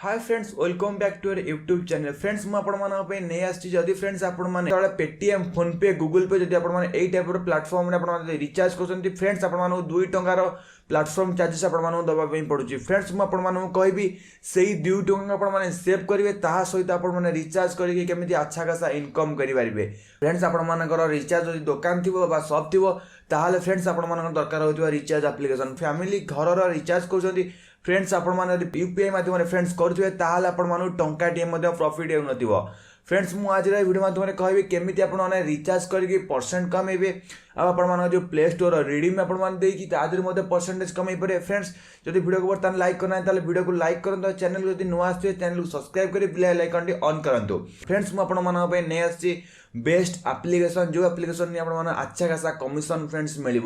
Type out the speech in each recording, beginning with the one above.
Hi friends welcome back to your YouTube channel friends मुझे नहीं आसी जदि फ्रेंड्स आपने पेटीएम फोन पे गूगल पे जब यही टाइप प्लाटफर्म रिचार्ज कर फ्रेंड्स आपको 2 टंकार प्लाटफर्म चार्जेस आपको दवाई पड़ुची फ्रेंड्स मुझे कहबी से 2 टंका आपने सेव करेंगे ता सहित आपने रिचार्ज करके अच्छा खासा इनकम करेंगे फ्रेंड्स आपर रिचार्ज जब दुकान थी सप थी ताहले फ्रेंड्स आप दरकार होता रिचार्ज एप्लिकेशन फैमिली घर रिचार्ज कर फ्रेंड्स आप यूपीआई माध्यम फ्रेंड्स करुवे ताल टंकाटे प्रॉफिट हो फ्रेंड्स मुझे आज वीडियो माध्यम कहबी केमी आपने रिचार्ज करके परसेंट कमेबे आप जो प्ले स्टोर रिडीम आपने परसेंटेज कमे पारे फ्रेंड्स जब वीडियो को बर्तमान लाइक करना है वीडियो को लाइक करूँ चैनल जब नुआ आसुए चैनल को सब्सक्राइब कर बेल आइकन ऑन करूँ फ्रेंड्स मुझे नहीं आसी बेस्ट एप्लिकेशन जो एप्लिकेशन आपने अच्छा खासा कमिशन फ्रेंड्स मिल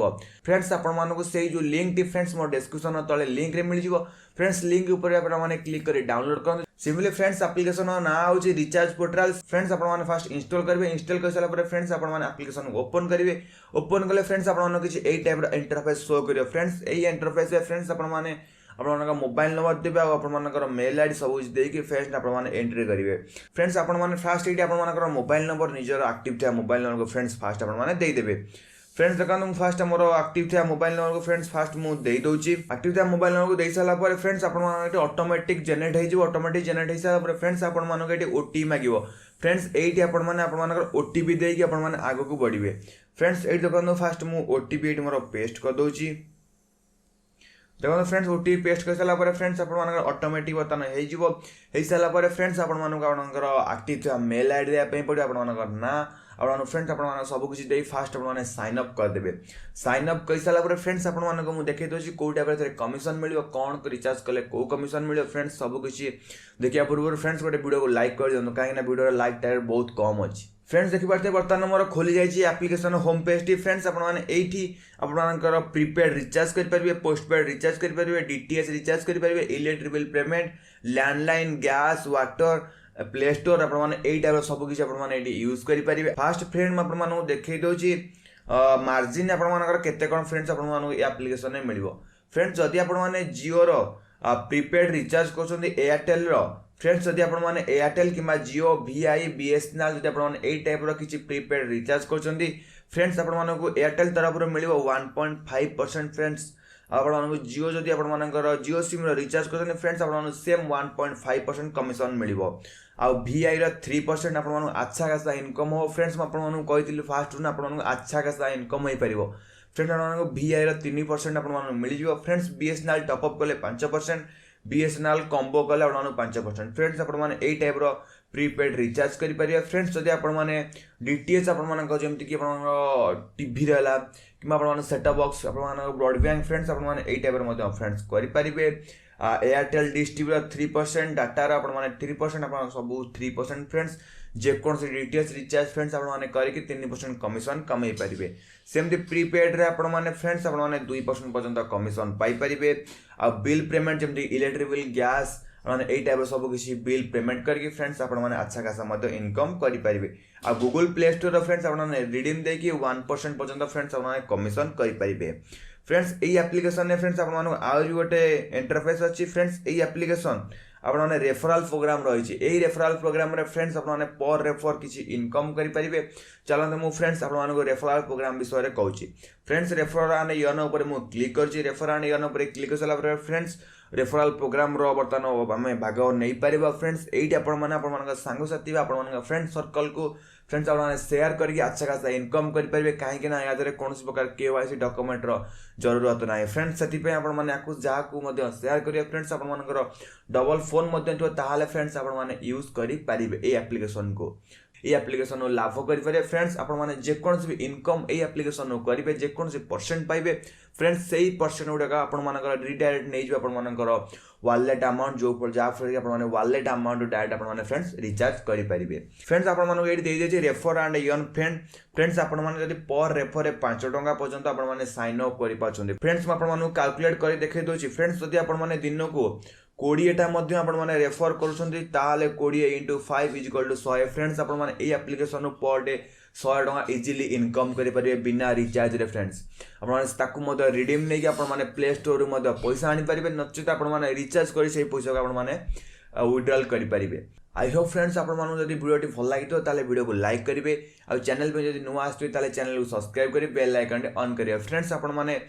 फ्रेंड्स आपको से जो लिंक टी फ्रेंड्स मो डिस्क्रिप्शन तले लिंक रे मिल जाव फ्रेंड्स लिंक ऊपर आपने क्लिक कर डाउनलोड कर सिंपली फ्रेंड्स एप्लिकेशन ना हूँ रिचार्ज पोर्टल फ्रेंड्स आपने फास्ट इंस्टॉल करेंगे इंस्टॉल कर सारा फ्रेंड्स आपने एप्लिकेशन को ओपन करेंगे ओपन कले फ्रेंड्स आपको किसी यही टाइप इंटरफेस शो कर फ्रेंड्स यही इंटरफेस फ्रेंड्स आपने आप मोबाइल नंबर देवे आपर मेल आईडी सब देखिए फ्रेंड्स आपने एंट्री करेंगे फ्रेंड्स आपने फास्ट ये आप मोबाइल नंबर निजर एक्टिव था मोबाइल नंबर को फ्रेंड्स फास्ट आपने देदेवे फ्रेंड्स देखो फास्ट मोर एक्टिव था मोबाइल नंबर को फ्रेंड्स फास्ट मुझे दूसरी एक्टिव था मोबाइल नंबर को दे सारा फ्रेंड्स आपको ऑटोमेटिक जेनेट ऑटोमेटिक जेनेट हो सारा फ्रेंड्स आपको ओटी मांग फ्रेंड्स ये आपंकर ओटीपी देकी आग को बढ़े फ्रेंड्स ये देखो फास्ट मुझे ओटीपी ये मोर पेस्ट कर दूसरी देखो फ्रेंड्स ओटीपी पेस्ट कर सारा फ्रेंड्स आप ऑटोमेटिक बर्तमान हो सारा फ्रेंड्स आपंकर एक्टिव था मेल आईडी देवाई पड़े आप ना आप फ्रेंड्स आप सबकि फास्ट आपने साइन अप करदे साइन अप कर सारा फ्रेंड्स आपको देखते दूसरी कौ टाइप कमिशन मिल कौन रिचार्ज कले कौ कमिशन मिल फ्रेंड्स सबकि देखा पूर्व फ्रेंड्स गोटे वीडियो को लाइक कर दिखाँ कहीं वीडियो लाइक टाइम बहुत कम अच्छी फ्रेंड्स देखिए बर्तमान मोर खोली जाइए application home page T friends आपंकर प्रीपेड रिचार्ज करेंगे पोस्टपेड रिचार्ज करेंगे डीटीएच रिचार्ज करेंगे electric bill payment landline gas water play store यही टाइप सबकि आपने यूज करेंगे फास्ट फ्रेंड आपको देखी दूसरी मार्जिन आपर केते कौन फ्रेंड्स आपको एप्लिकेशन मिल फ्रेंड्स जदि आपने जिओर प्रीपेड रिचार्ज कर एयरटेल फ्रेंड्स जदि आपने एयरटेल कि जिओ VI BSNL जब यही टाइप किसी प्रीपेड रिचार्ज कर फ्रेंड्स आपको एयरटेल तरफ मिल 1.5% फ्रेंड्स आपको जिओ जदि आपर जिओ सिम रिचार्ज कर फ्रेंड्स आपको सेम 1.5% कमिशन मिल VI 3% आपको अच्छा खासा इनकम हो फ्रेंड्स मुझे कही फास्ट आपको अच्छा खासा इनकम हो पार फ्रेंड्स आपको VI 3% आपको मिल जाए फ्रेंड्स BSNL टॉपअप कले 5% BSNL कॉम्बो कले आपको 5% फ्रेंड्स आपने यही टाइप प्रीपेड रिचार्ज करेंगे फ्रेंड्स जदि आपने डीटीएच आपमती टीवी रहा कि आप सेटअप बॉक्स आप ब्रॉडबैंड फ्रेंड्स आपने यही टाइप फ्रेंड्स करेंगे एयरटेल डिश टीवी 3% डाटार आपने 3% आप सब 3% फ्रेंड्स जेकोसी डीटीएच रिचार्ज फ्रेंड्स आपने करके 3% कमिशन कमे पारे सेमती प्रीपेड आपने फ्रेंड्स आपने 2% पर्यंत कमिशन पाइपर आ बिल पेमेंट जमी इलेक्ट्रिक बिल गैस यही टाइप सब किसी बिल पेमेंट करके फ्रेंड्स आपने अच्छा खासा इनकम करेंगे आ गूगल प्ले स्टोर फ्रेंड्स आपने रिडीम देकी 1% पर्यंत फ्रेंड्स आपने कमिशन करेंगे फ्रेंड्स यही एप्लिकेशन फ्रेंड्स आपको गोटे इंटरफेस अच्छी फ्रेंड्स यही एप्लिकेशन आपने रेफराल प्रोग्राम रही यही रेफराल प्रोग्राम फ्रेंड्स आपने पर रेफर किसी इनकम करेंगे चलते मुझे फ्रेंड्स आपको रेफराल प्रोग्राम विषय में कहूँ फ्रेंड्स रेफर एंड यन उपर मुझे क्लिक कर रेफर एंड यन उपर क्लिक कर सारा फ्रेंड्स रेफराल प्रोग्राम बर्तमान आम भाग नहीं पार फ्रेंड्स यही आप सांगसाथी आप फ्रेंड सर्कल को फ्रेंड्स आपने शेयर करके अच्छा खासा इनकम करेंगे कहीं या कौन प्रकार KYC डॉक्यूमेंटर जरूरत ना फ्रेंड्स से जहाँ शेयर करेंगे फ्रेंड्स आपर डबल फोन ताहले फ्रेंड्स आपने यूज करेंगे ये एप्लिकेशन को ये एप्लिकेशन लाभ करेंगे फ्रेंड्स आपने जेकोसी भी इनकम ये एप्लिकेशन करेंगे जेकोसी परसेंट पाइबे फ्रेंड्स से ही परसेंट गुड़ाक आपर रिडायरेक्ट नहीं आपर वालेट अमाउंट जो जहाँफल आपने वालेट अमाउंट डायरेक्ट आपने फ्रेंड्स रिचार्ज करेंगे फ्रेंड्स आपको ये they refer and N friend friends आपने पर रेफर 5 टंका पर्यंत आपने साइन अप कर फ्रेंड्स आपको कैलकुलेट कर देखे दूसरी फ्रेंड्स जब आपने दिन को 20टा आपने रेफर कर 20 × 5 = 100 फ्रेंड्स आपने एप्लिकेशन पर डे 100 टंका इजिली इनकम करेंगे बिना रिचार्ज रे फ्रेंड्स आपको रिडीम नहीं कि प्ले स्टोर पैसा आनी पारे नचेत आपने रिचार्ज कर पैसा को आपने विड्रॉल करेंगे। आई होप फ्रेंड्स आपको जब वीडियो भल लगी ताले वीडियो को लाइक करेंगे और चैनल पे जब नुआ आसुवे ताले चैनल को सब्सक्राइब करेंगे बेल आइकन ऑन करेंगे। फ्रेंड्स आपने